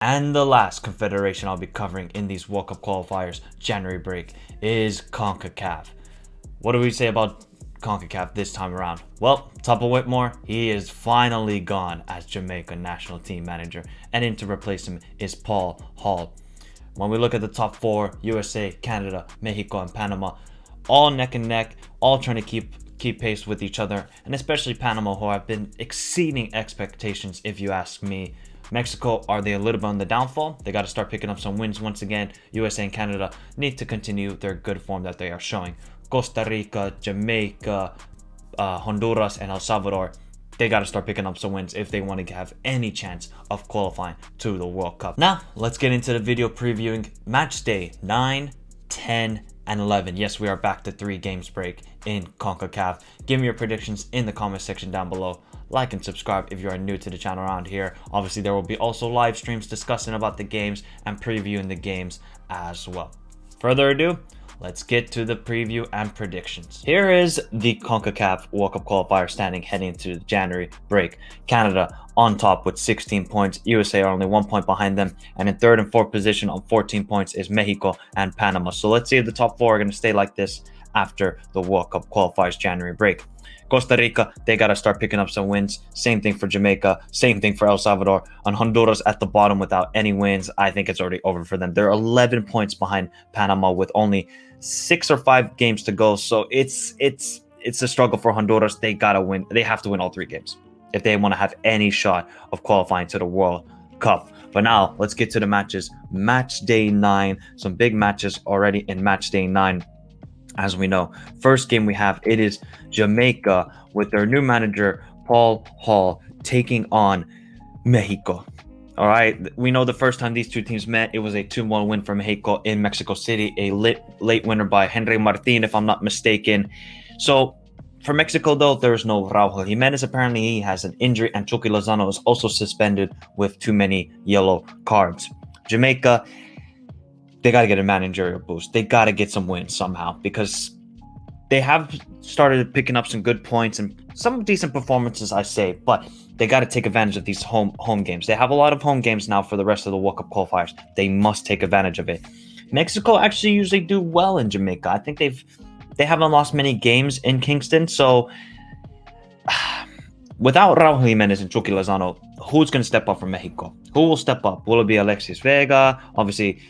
And the last confederation I'll be covering in these World Cup qualifiers January break is Concacaf. What do we say about Concacaf this time around? Well, Tupper Whitmore, he is finally gone as Jamaica national team manager, and in to replace him is Paul Hall. When we look at the top four, USA, Canada, Mexico, and Panama, all neck and neck, all trying to keep pace with each other, and especially Panama, who have been exceeding expectations if you ask me. Mexico, are they a little bit on the downfall? They got to start picking up some wins once again. USA and Canada need to continue their good form that they are showing. Costa Rica, Jamaica, Honduras, and El Salvador, they got to start picking up some wins if they want to have any chance of qualifying to the World Cup. Now, let's get into the video previewing match day 9, 10, and 11. Yes, we are back to 3 games break in CONCACAF. Give me your predictions in the comment section down below. Like and subscribe if you are new to the channel around here. Obviously, there will be also live streams discussing about the games and previewing the games as well. Further ado, let's get to the preview and predictions. Here is the CONCACAF World Cup qualifier standing heading into the January break. Canada on top with 16 points. USA are only 1 point behind them. And in third and fourth position on 14 points is Mexico and Panama. So let's see if the top 4 are going to stay like this after the World Cup qualifiers January break. Costa Rica, they got to start picking up some wins. Same thing for Jamaica. Same thing for El Salvador. On Honduras at the bottom without any wins, I think it's already over for them. They're 11 points behind Panama with only 6 or 5 games to go. So it's a struggle for Honduras. They got to win. They have to win all 3 games if they want to have any shot of qualifying to the World Cup. But now let's get to the matches. Match day 9. Some big matches already in match day 9. As we know, first game we have, it is Jamaica with their new manager, Paul Hall, taking on Mexico. All right, we know the first time these two teams met, it was a 2-1 win for Mexico in Mexico City, a late winner by Henry Martin, if I'm not mistaken. So for Mexico, though, there's no Raul Jimenez. Apparently, he has an injury, and Chucky Lozano is also suspended with too many yellow cards. Jamaica, they got to get a managerial boost. They got to get some wins somehow because they have started picking up some good points and some decent performances, I say, but they got to take advantage of these home games. They have a lot of home games now for the rest of the World Cup qualifiers. They must take advantage of it. Mexico actually usually do well in Jamaica. I think they haven't lost many games in Kingston, so without Raul Jimenez and Chucky Lozano, who's going to step up for Mexico? Who will step up? Will it be Alexis Vega? Obviously,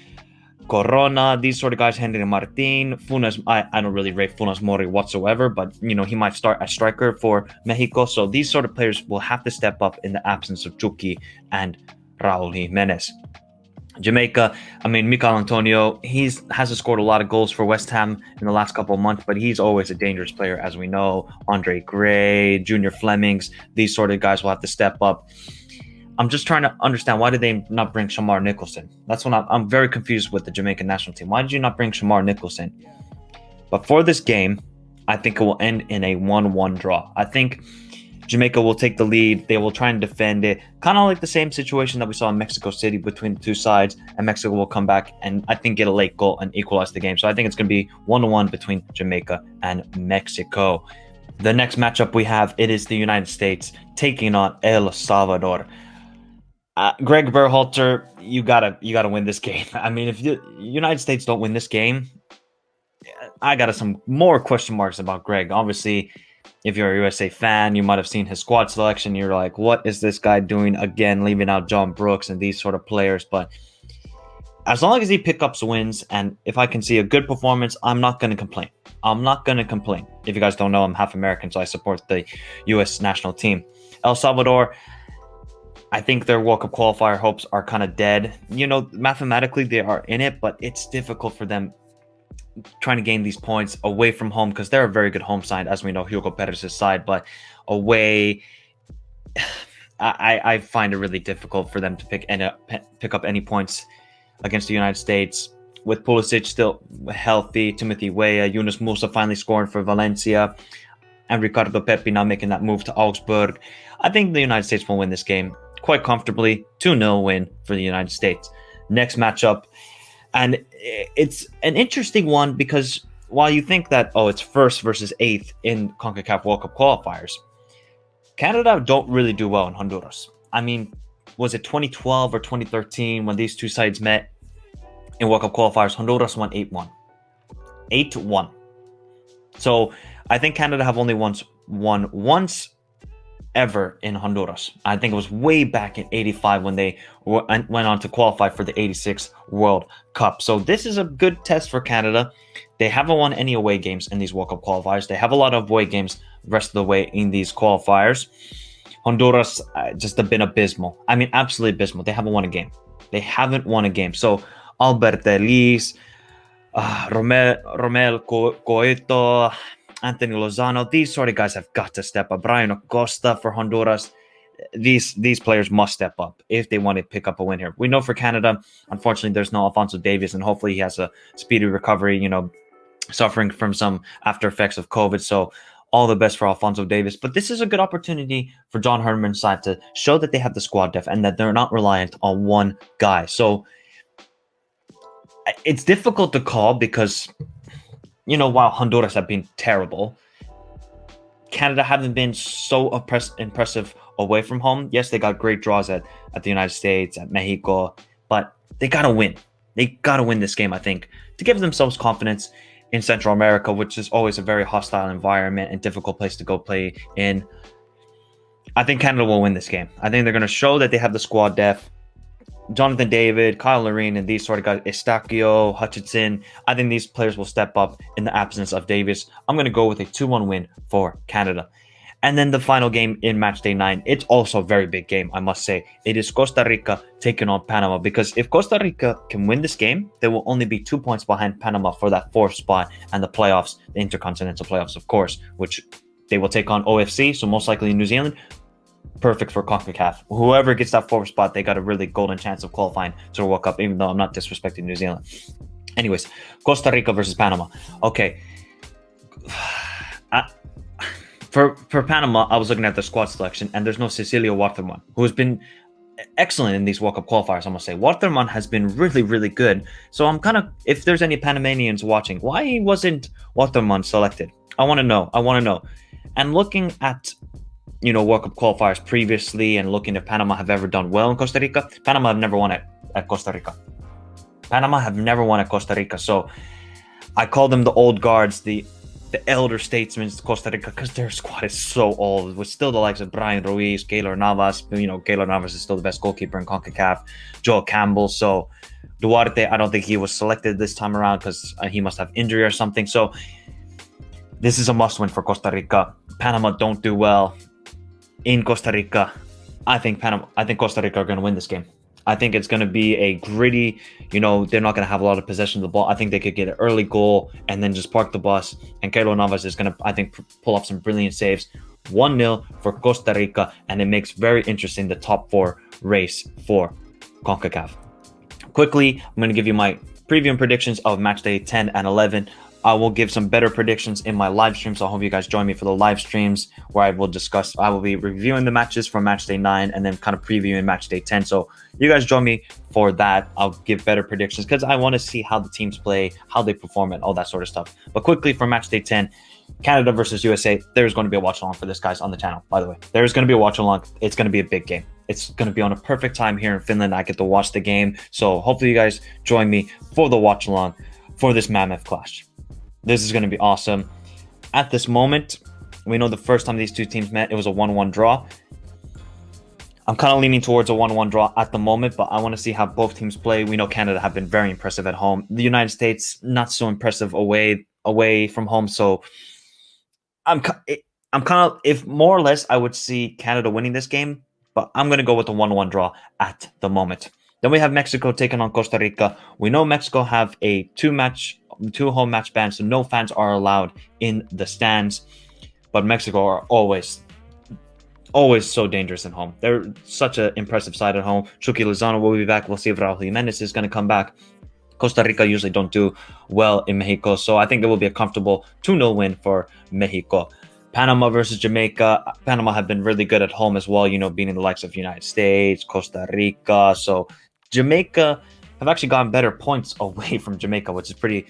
Corona, these sort of guys, Henry Martin, Funes. I don't really rate Funes Mori whatsoever, but he might start as striker for Mexico. So these sort of players will have to step up in the absence of Chucky and Raul Jimenez. Jamaica, Mikel Antonio, hasn't scored a lot of goals for West Ham in the last couple of months, but he's always a dangerous player, as we know. Andre Gray, Junior Flemings, these sort of guys will have to step up. I'm just trying to understand, why did they not bring Shamar Nicholson? That's what I'm very confused with the Jamaican national team. Why did you not bring Shamar Nicholson? But for this game, I think it will end in a 1-1 draw. I think Jamaica will take the lead. They will try and defend it. Kind of like the same situation that we saw in Mexico City between the two sides. And Mexico will come back and I think get a late goal and equalize the game. So I think it's going to be 1-1 between Jamaica and Mexico. The next matchup we have, it is the United States taking on El Salvador. Greg Berhalter, you gotta win this game. If the United States don't win this game, I got some more question marks about Greg. Obviously, if you're a USA fan, you might have seen his squad selection. You're like, what is this guy doing again, leaving out John Brooks and these sort of players? But as long as he picks up wins, and if I can see a good performance, I'm not going to complain. I'm not going to complain. If you guys don't know, I'm half American, so I support the U.S. national team. El Salvador, I think their World Cup qualifier hopes are kind of dead. Mathematically they are in it, but it's difficult for them trying to gain these points away from home because they're a very good home side, as we know, Hugo Perez's side. But away, I find it really difficult for them to pick up any points against the United States. With Pulisic still healthy, Timothy Weah, Yunus Musa finally scoring for Valencia, and Ricardo Pepi now making that move to Augsburg. I think the United States will win this game quite comfortably. 2-0 win for the United States. Next matchup, and it's an interesting one because while you think that, it's first versus eighth in CONCACAF World Cup qualifiers, Canada don't really do well in Honduras. was it 2012 or 2013 when these two sides met in World Cup qualifiers? Honduras won 8-1. 8-1. So I think Canada have only won once ever in Honduras. I think it was way back in 85 when they went on to qualify for the 86 World Cup. So this is a good test for Canada. They haven't won any away games in these World Cup qualifiers. They have a lot of away games the rest of the way in these qualifiers. Honduras just have been abysmal. I mean, absolutely abysmal. They haven't won a game. They haven't won a game. So Albert Elise, Romel Coito, Anthony Lozano, these sort of guys have got to step up. Brian Costa for Honduras. These players must step up if they want to pick up a win here. We know for Canada, unfortunately, there's no Alphonso Davies, and hopefully he has a speedy recovery, suffering from some after effects of COVID. So all the best for Alphonso Davies. But this is a good opportunity for John Herdman's side to show that they have the squad depth and that they're not reliant on one guy. So it's difficult to call because, while Honduras have been terrible, Canada haven't been so impressive away from home. Yes, they got great draws at the United States, at Mexico, but they got to win. They got to win this game, I think, to give themselves confidence in Central America, which is always a very hostile environment and difficult place to go play in. I think Canada will win this game. I think they're going to show that they have the squad depth. Jonathan David, Kyle Loreen, and these sort of guys, Estacio, Hutchinson, I think these players will step up in the absence of Davis. I'm going to go with a 2-1 win for Canada. And then the final game in Matchday 9, it's also a very big game, I must say. It is Costa Rica taking on Panama, because if Costa Rica can win this game, they will only be 2 points behind Panama for that 4th spot and the playoffs, the intercontinental playoffs, of course, which they will take on OFC, so most likely New Zealand. Perfect for Concacaf. Whoever gets that 4th spot, they got a really golden chance of qualifying to the World Cup, even though I'm not disrespecting New Zealand. Anyways, Costa Rica versus Panama. Okay. For Panama, I was looking at the squad selection, and there's no Cecilio Waterman, who has been excellent in these World Cup qualifiers, I must say. Waterman has been really, really good. So I'm kind of, if there's any Panamanians watching, why wasn't Waterman selected? I want to know. And looking at World Cup qualifiers previously and looking if Panama have ever done well in Costa Rica. Panama have never won at Costa Rica. So I call them the old guards, the elder statesmen of Costa Rica, because their squad is so old, with still the likes of Brian Ruiz, Keylor Navas. Keylor Navas is still the best goalkeeper in CONCACAF. Joel Campbell. So Duarte, I don't think he was selected this time around because he must have injury or something. So this is a must win for Costa Rica. Panama don't do well in Costa Rica. I think Costa Rica are going to win this game. I think it's going to be a gritty, they're not going to have a lot of possession of the ball. I think they could get an early goal and then just park the bus. And Keylor Navas is going to, I think, pull off some brilliant saves. 1-0 for Costa Rica, and it makes very interesting the top 4 race for CONCACAF. Quickly, I'm going to give you my preview and predictions of Matchday 10 and 11. I will give some better predictions in my live stream, so I hope you guys join me for the live streams where I will be reviewing the matches from Matchday 9 and then kind of previewing Matchday 10. So you guys join me for that. I'll give better predictions because I want to see how the teams play, how they perform, and all that sort of stuff. But quickly for Matchday 10, Canada versus USA, there's going to be a watch along for this, guys, on the channel, by the way. There's going to be a watch along. It's going to be a big game. It's going to be on a perfect time here in Finland. I get to watch the game. So hopefully you guys join me for the watch along for this mammoth clash. This is going to be awesome. At this moment, we know the first time these two teams met, it was a 1-1 draw. I'm kind of leaning towards a 1-1 draw at the moment, but I want to see how both teams play. We know Canada have been very impressive at home. The United States, not so impressive away from home. So I'm kind of, if more or less, I would see Canada winning this game, but I'm going to go with a 1-1 draw at the moment. Then we have Mexico taking on Costa Rica. We know Mexico have a two home match ban, so no fans are allowed in the stands. But Mexico are always so dangerous at home. They're such an impressive side at home. Chucky Lozano will be back. We'll see if Raul Jimenez is going to come back. Costa Rica usually don't do well in Mexico, so I think it will be a comfortable 2-0 win for Mexico. Panama versus Jamaica. Panama have been really good at home as well, beating the likes of United States, Costa Rica. So Jamaica have actually gotten better points away from Jamaica, which is pretty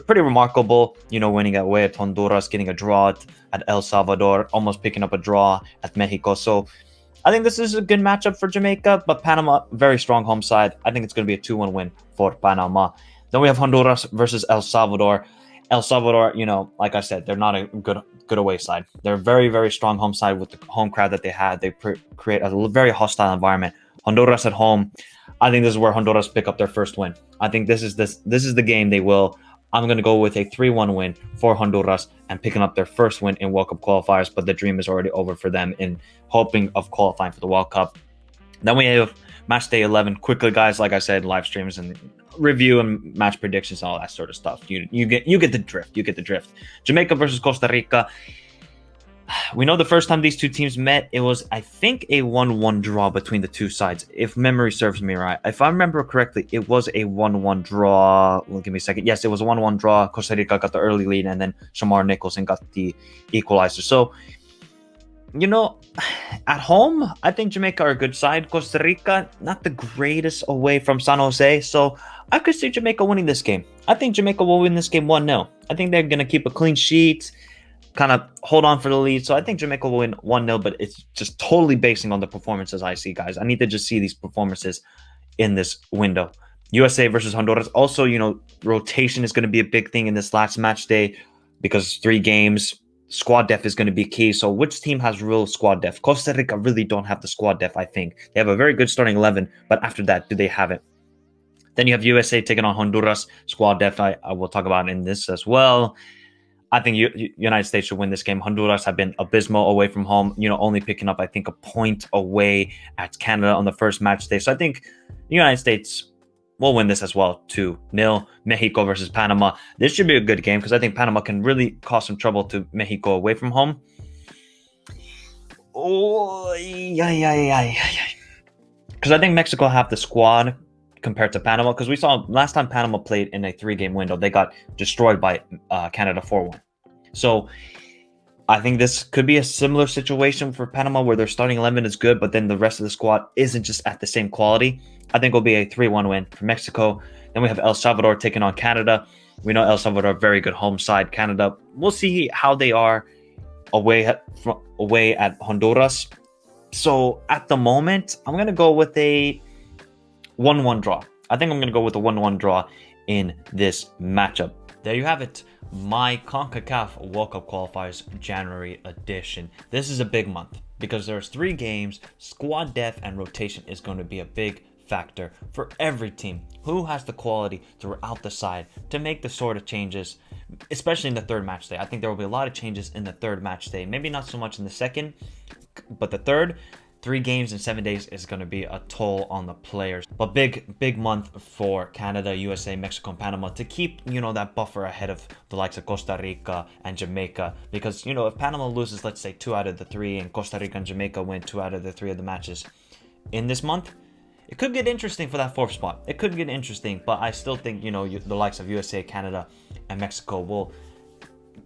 remarkable, winning away at Honduras, getting a draw at El Salvador, almost picking up a draw at Mexico. So I think this is a good matchup for Jamaica, but Panama, very strong home side. I think it's going to be a 2-1 win for Panama. Then we have Honduras versus El Salvador. El Salvador, like I said, they're not a good away side. They're a very, very strong home side with the home crowd that they had. They create a very hostile environment. Honduras at home. I think this is where Honduras pick up their first win. I think this is the game they will. I'm going to go with a 3-1 win for Honduras and picking up their first win in World Cup qualifiers, but the dream is already over for them in hoping of qualifying for the World Cup. Then we have match day 11. Quickly, guys, like I said, live streams and review and match predictions and all that sort of stuff. You get the drift. You get the drift. Jamaica versus Costa Rica. We know the first time these two teams met, it was, I think, a 1-1 draw between the two sides, if memory serves me right. If I remember correctly, it was a 1-1 draw. Well, give me a second. Yes, it was a 1-1 draw. Costa Rica got the early lead, and then Shamar Nicholson got the equalizer. So, at home, I think Jamaica are a good side. Costa Rica, not the greatest away from San Jose. So, I could see Jamaica winning this game. I think Jamaica will win this game 1-0. I think they're going to keep a clean sheet, kind of hold on for the lead. So I think Jamaica will win 1-0, but it's just totally basing on the performances I see, guys. I need to just see these performances in this window. USA versus Honduras. Also, rotation is going to be a big thing in this last match day because 3 games. Squad depth is going to be key. So which team has real squad depth? Costa Rica really don't have the squad depth, I think. They have a very good starting 11, but after that, do they have it? Then you have USA taking on Honduras. Squad depth, I will talk about in this as well. I think United States should win this game. Honduras have been abysmal away from home, only picking up, I think, a point away at Canada on the first match day. So I think the United States will win this as well, 2-0. Mexico versus Panama. This should be a good game because I think Panama can really cause some trouble to Mexico away from home. Oh, because I think Mexico have the squad compared to Panama, because we saw last time Panama played in a 3-game window, they got destroyed by Canada 4-1. So I think this could be a similar situation for Panama where their starting 11 is good, but then the rest of the squad isn't just at the same quality. I think it'll be a 3-1 win for Mexico. Then we have El Salvador taking on Canada. We know El Salvador, very good home side. Canada, we'll see how they are away at Honduras. So at the moment, I'm going to go with a 1-1 draw. I think I'm going to go with a 1-1 draw in this matchup. There you have it. My Concacaf World Cup Qualifiers January edition. This is a big month because there's 3 games. Squad depth and rotation is going to be a big factor for every team who has the quality throughout the side to make the sort of changes, especially in the third match day. I think there will be a lot of changes in the third match day. Maybe not so much in the second, but the third. 3 games in 7 days is going to be a toll on the players. But big month for Canada, USA, Mexico, and Panama to keep, that buffer ahead of the likes of Costa Rica and Jamaica. Because, if Panama loses, let's say 2 out of the 3, and Costa Rica and Jamaica win 2 out of the 3 of the matches in this month, it could get interesting for that 4th spot. It could get interesting, but I still think, the likes of USA, Canada, and Mexico will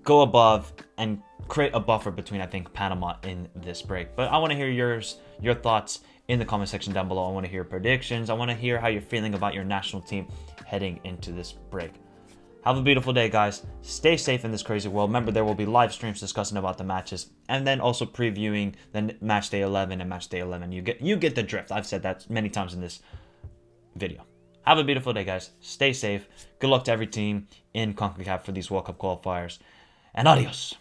go above and create a buffer between, I think, Panama in this break. But I want to hear your thoughts in the comment section down below. I want to hear predictions. I want to hear how you're feeling about your national team heading into this break. Have a beautiful day, guys. Stay safe in this crazy world. Remember, there will be live streams discussing about the matches and then also previewing the match day 11 and match day 11. You get the drift. I've said that many times in this video. Have a beautiful day, guys. Stay safe. Good luck to every team in CONCACAF for these World Cup qualifiers. And adios.